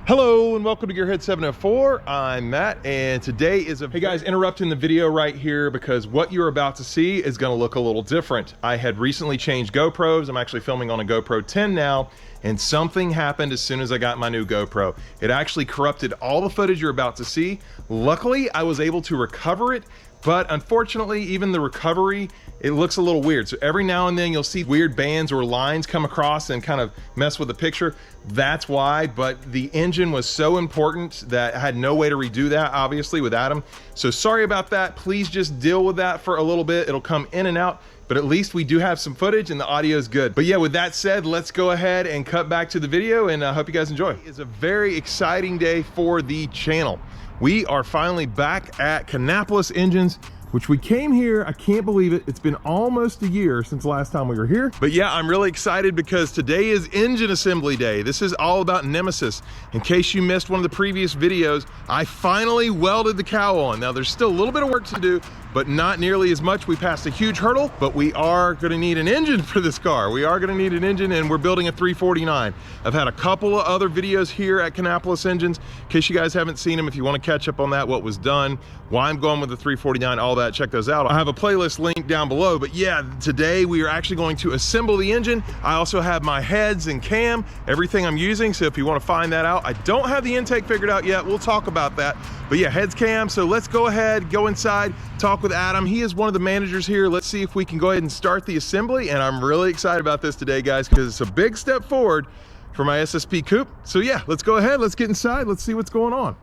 Hello and welcome to Gearhead 704. I'm Matt, and today is hey guys, interrupting the video right here because what you're about to see is going to look a little different. I had recently changed GoPros. I'm actually filming on a GoPro 10 now, and something happened as soon as I got my new GoPro. It actually corrupted all the footage you're about to see. Luckily, I was able to recover it, but unfortunately, even the recovery, it looks a little weird. So every now and then you'll see weird bands or lines come across and kind of mess with the picture. That's why, but the engine was so important that I had no way to redo that, obviously, with Adam. So sorry about that. Please just deal with that for a little bit. It'll come in and out, but at least we do have some footage and the audio is good. But yeah, with that said, let's go ahead and cut back to the video, and I hope you guys enjoy. It's a very exciting day for the channel. We are finally back at Kannapolis Engines, which we came here, I can't believe it. It's been almost a year since the last time we were here. But yeah, I'm really excited because today is engine assembly day. This is all about Nemesis. In case you missed one of the previous videos, I finally welded the cowl on. Now there's still a little bit of work to do, but not nearly as much. We passed a huge hurdle, but we are gonna need an engine for this car. We are gonna need an engine, and we're building a 349. I've had a couple of other videos here at Kannapolis Engines. In case you guys haven't seen them, if you wanna catch up on that, what was done, why I'm going with the 349, all that, check those out. I have a playlist link down below, but yeah, today we are actually going to assemble the engine. I also have my heads and cam, everything I'm using, so if you wanna find that out. I don't have the intake figured out yet, we'll talk about that. But yeah, heads, cam, so let's go ahead, go inside, talk with Adam. He is one of the managers here. Let's see if we can go ahead and start the assembly, and I'm really excited about this today, guys, because it's a big step forward for my SSP coupe. So yeah, let's go ahead, let's get inside, let's see what's going on.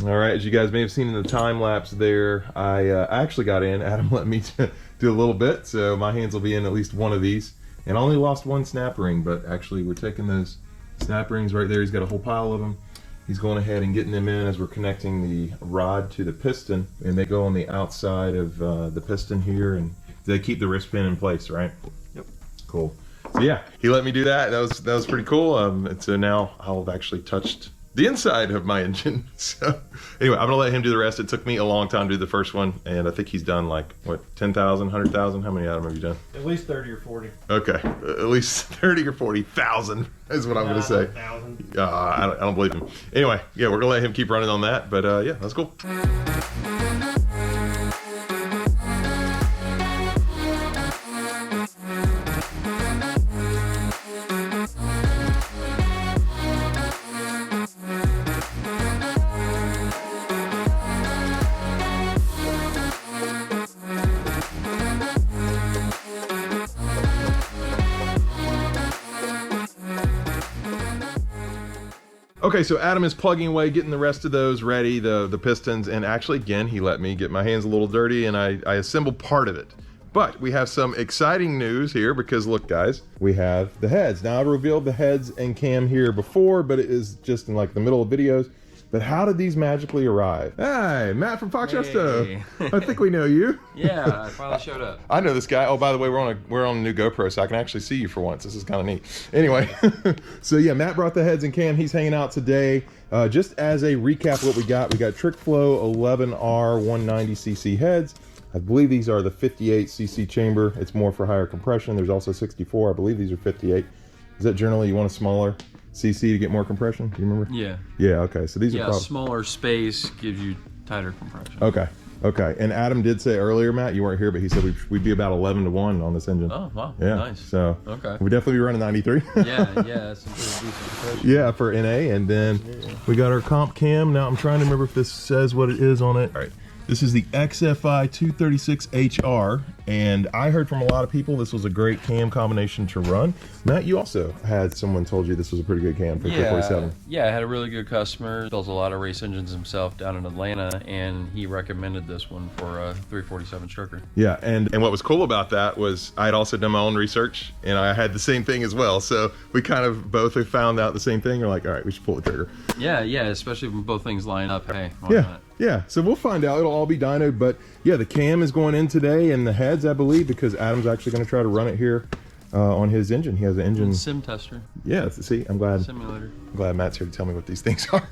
All right, as you guys may have seen in the time lapse there, I actually got in. Adam let me do a little bit, so my hands will be in at least one of these. And I only lost one snap ring, but actually we're taking those snap rings right there. He's got a whole pile of them. He's going ahead and getting them in as we're connecting the rod to the piston, and they go on the outside of the piston here, and they keep the wrist pin in place, right? Yep. Cool. So yeah, he let me do that. That was pretty cool. And so now I'll have actually touched the inside of my engine. So anyway, I'm gonna let him do the rest. It took me a long time to do the first one, and I think he's done like, what, 10,000, 100,000? How many Adam have you done? At least 30 or 40. Okay, at least 30 or 40,000 is what I'm gonna say. 1,000. I don't believe him. Anyway, yeah, we're gonna let him keep running on that, but yeah, that's cool. Okay, so Adam is plugging away, getting the rest of those ready, the pistons, and actually, again, he let me get my hands a little dirty, and I assembled part of it. But we have some exciting news here because look, guys, we have the heads. Now, I revealed the heads and cam here before, but it is just in like the middle of videos. But how did these magically arrive? Hi, Matt from FoxBody's. Hey. I think we know you. Yeah, I finally showed up. I know this guy. Oh, by the way, we're on a new GoPro, so I can actually see you for once. This is kind of neat. Anyway, so yeah, Matt brought the heads and cam. He's hanging out today. Just as a recap, what we got Trick Flow 11R 190cc heads. I believe these are the 58cc chamber. It's more for higher compression. There's also 64. I believe these are 58. Is that generally you want a smaller cc to get more compression? Do you remember? Yeah. Yeah, okay. So these are probably smaller space gives you tighter compression. Okay. Okay. And Adam did say earlier, Matt, you weren't here, but he said we'd be about 11-to-1 on this engine. Oh, wow. Yeah. Nice. So okay. We'd definitely be running 93. yeah, that's some pretty decent compression. Yeah, for NA. And then we got our comp cam. Now I'm trying to remember if this says what it is on it. All right. This is the XFI 236HR, and I heard from a lot of people this was a great cam combination to run. Matt, you also had someone told you this was a pretty good cam for 347. Yeah, I had a really good customer. Builds a lot of race engines himself down in Atlanta, and he recommended this one for a 347 stroker. Yeah, and what was cool about that was I had also done my own research, and I had the same thing as well. So we kind of both have found out the same thing. We're like, all right, we should pull the trigger. Yeah, especially when both things line up. Hey, why yeah. not? Yeah, so we'll find out. It'll all be dynoed, but yeah, the cam is going in today and the heads, I believe, because Adam's actually going to try to run it here on his engine. He has an engine sim tester. Yeah, see, I'm glad. Simulator. I'm glad Matt's here to tell me what these things are.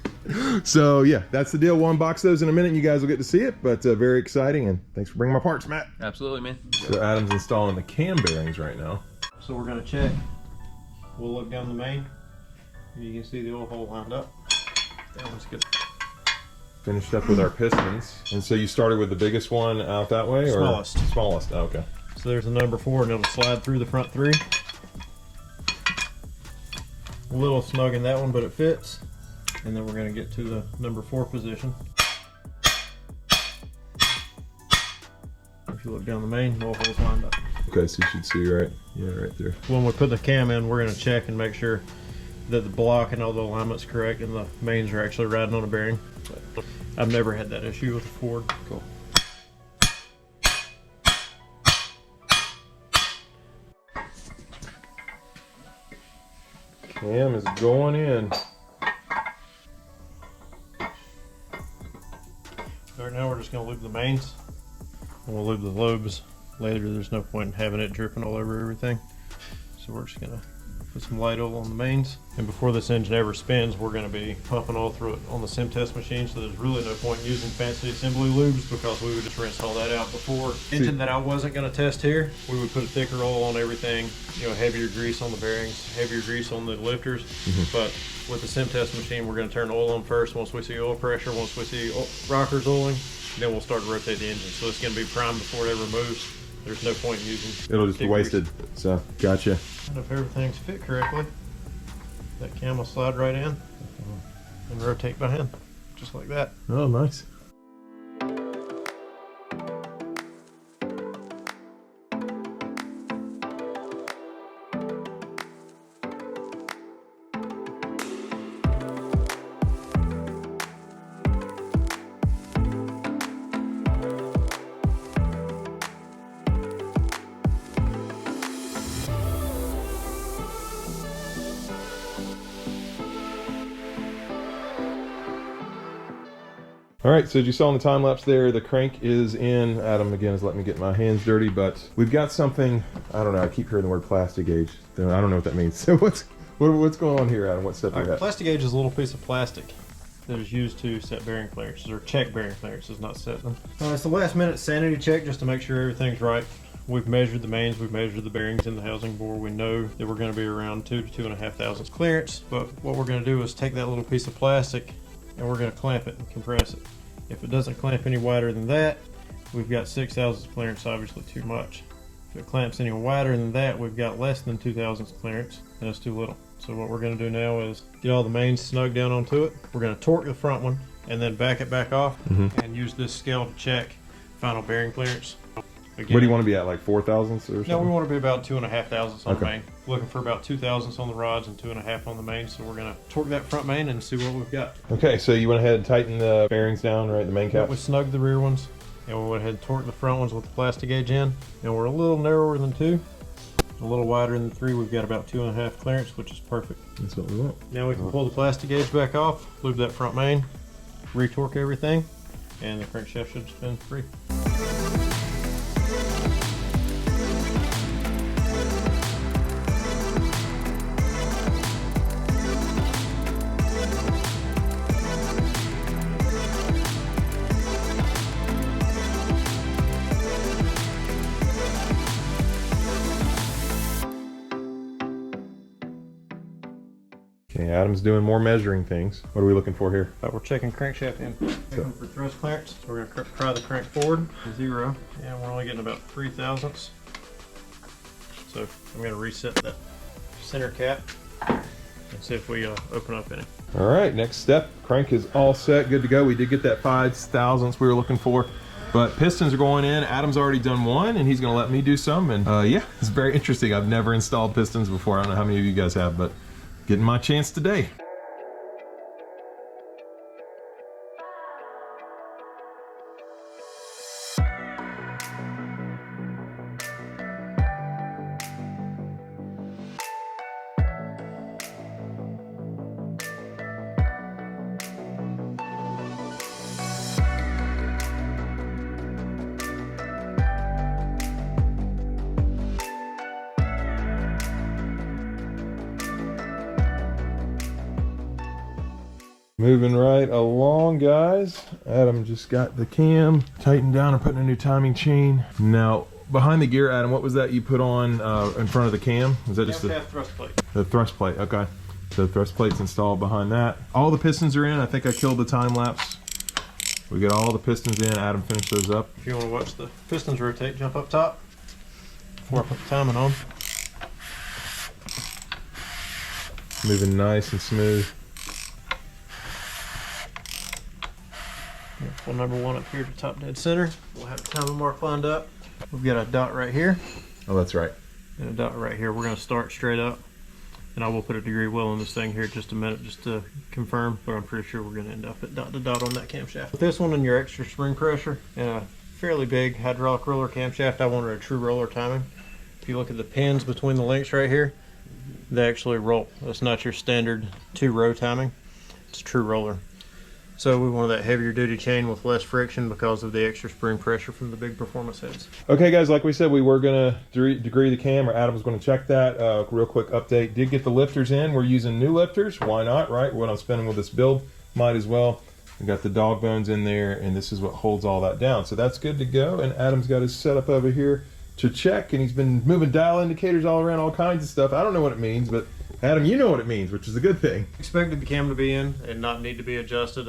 So yeah, that's the deal. We'll unbox those in a minute. And you guys will get to see it, but very exciting. And thanks for bringing my parts, Matt. Absolutely, man. So Adam's installing the cam bearings right now. So we're going to check. We'll look down the main. You can see the oil hole lined up. That one's good. Finished up with our pistons. And so you started with the biggest one out that way? Smallest. Or? Smallest, oh, okay. So there's the number 4 and it'll slide through the front 3. A little snug in that one, but it fits. And then we're going to get to the number 4 position. If you look down the main, the oil hole's lined up. Okay, so you should see right, yeah, right there. When we put the cam in, we're going to check and make sure that the block and all the alignment's correct and the mains are actually riding on a bearing. But I've never had that issue with the Ford. Cool. Cam is going in. Right now we're just going to lube the mains and we'll lube the lobes later. There's no point in having it dripping all over everything. So we're just going to put some light oil on the mains. And before this engine ever spins, we're going to be pumping oil through it on the sim test machine. So there's really no point in using fancy assembly lubes because we would just rinse all that out before. Engine that I wasn't going to test here, we would put a thicker oil on everything, you know, heavier grease on the bearings, heavier grease on the lifters. But with the sim test machine, we're going to turn oil on first. Once we see oil pressure, once we see rockers oiling, then we'll start to rotate the engine. So it's going to be primed before it ever moves. There's no point in using. It'll just be wasted. So, gotcha. And if everything's fit correctly, that cam will slide right in and rotate by hand, just like that. Oh, nice. All right, so as you saw in the time lapse there, the crank is in. Adam, again, is letting me get my hands dirty, but we've got something, I don't know, I keep hearing the word plastic gauge. I don't know what that means. So what's going on here, Adam? What step are you at? Plastic gauge is a little piece of plastic that is used to set bearing clearances, or check bearing clearances, not set them. It's the last minute sanity check just to make sure everything's right. We've measured the mains, we've measured the bearings in the housing bore. We know that we're going to be around 2 to 2.5 thousandths clearance, but what we're going to do is take that little piece of plastic and we're going to clamp it and compress it. If it doesn't clamp any wider than that, we've got 6 thousandths clearance, obviously too much. If it clamps any wider than that, we've got less than 2 thousandths clearance, and it's too little. So what we're going to do now is get all the mains snug down onto it. We're going to torque the front one and then back it back off and use this scale to check final bearing clearance. Again, what do you want to be at, like 4 thousandths or something? No, we want to be about 2.5 thousandths on the main. Looking for about 2 thousandths on the rods and 2.5 on the main. So we're going to torque that front main and see what we've got. Okay, so you went ahead and tightened the bearings down, right, the main caps? We snugged the rear ones, and we went ahead and torqued the front ones with the plastic gauge in. And we're a little narrower than 2, a little wider than 3. We've got about 2.5 clearance, which is perfect. That's what we want. Now we can pull the plastic gauge back off, lube that front main, retorque everything, and the crankshaft should spin free. Okay, Adam's doing more measuring things. What are we looking for here? We're checking crankshaft in. Checking for thrust clearance. So we're going to pry the crank forward to 0. And we're only getting about 3 thousandths. So I'm going to reset that center cap and see if we open up any. All right, next step. Crank is all set, good to go. We did get that 5 thousandths we were looking for. But pistons are going in. Adam's already done one, and he's going to let me do some. And yeah, it's very interesting. I've never installed pistons before. I don't know how many of you guys have, but getting my chance today. Moving right along, guys. Adam just got the cam tightened down and putting a new timing chain. Now, behind the gear, Adam, what was that you put on in front of the cam? Was that just the thrust plate? The thrust plate, okay. So the thrust plate's installed behind that. All the pistons are in. I think I killed the time lapse. We got all the pistons in. Adam finished those up. If you want to watch the pistons rotate, jump up top before I put the timing on. Moving nice and smooth. Pull number 1 up here to top dead center. We'll have the timing mark lined up. We've got a dot right here. Oh, that's right. And a dot right here. We're going to start straight up. And I will put a degree wheel on this thing here in just a minute just to confirm, but I'm pretty sure we're going to end up at dot to dot on that camshaft. With this one and your extra spring pressure and a fairly big hydraulic roller camshaft, I wanted a true roller timing. If you look at the pins between the links right here, they actually roll. That's not your standard 2-row timing. It's a true roller. So we wanted that heavier duty chain with less friction because of the extra spring pressure from the big performance heads. Okay, guys, like we said, we were going to degree the cam, or Adam was going to check that. Real quick update. Did get the lifters in. We're using new lifters. Why not, right? What I'm spending with this build, might as well. We got the dog bones in there, and this is what holds all that down. So that's good to go. And Adam's got his setup over here to check, and he's been moving dial indicators all around, all kinds of stuff. I don't know what it means, but Adam, you know what it means, which is a good thing. Expected the cam to be in and not need to be adjusted,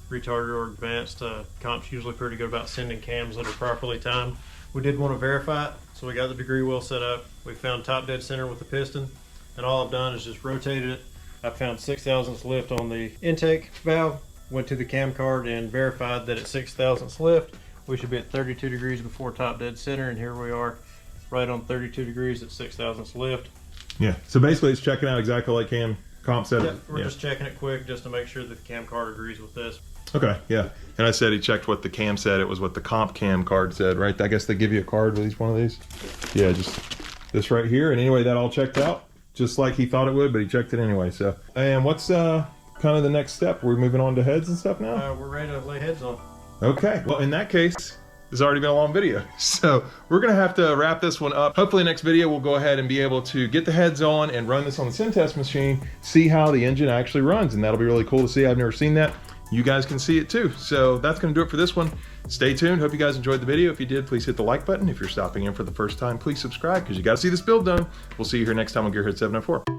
retarded or advanced. Comp's usually pretty good about sending cams that are properly timed. We did want to verify it, so we got the degree wheel set up. We found top dead center with the piston, and all I've done is just rotated it. I found 6 thousandths lift on the intake valve, went to the cam card and verified that at 6 thousandths lift, we should be at 32 degrees before top dead center, and here we are right on 32 degrees at 6 thousandths lift. Yeah, so basically it's checking out exactly like Comp said. Yep, we're just checking it quick just to make sure that the cam card agrees with this. Okay, yeah. And I said he checked what the cam said. It was what the comp cam card said, right? I guess they give you a card with each one of these. Yeah, just this right here. And anyway, that all checked out just like he thought it would, but he checked it anyway. So, and what's kind of the next step? We're moving on to heads and stuff now? We're ready to lay heads on. Okay, well, in that case, it's already been a long video, so we're gonna have to wrap this one up. Hopefully next video we'll go ahead and be able to get the heads on and run this on the sim test machine, see how the engine actually runs, and that'll be really cool to see. I've never seen that. You guys can see it too. So that's gonna do it for this one. Stay tuned. Hope you guys enjoyed the video. If you did, please hit the like button. If you're stopping in for the first time, please subscribe because you gotta see this build done. We'll see you here next time on Gearhead 704.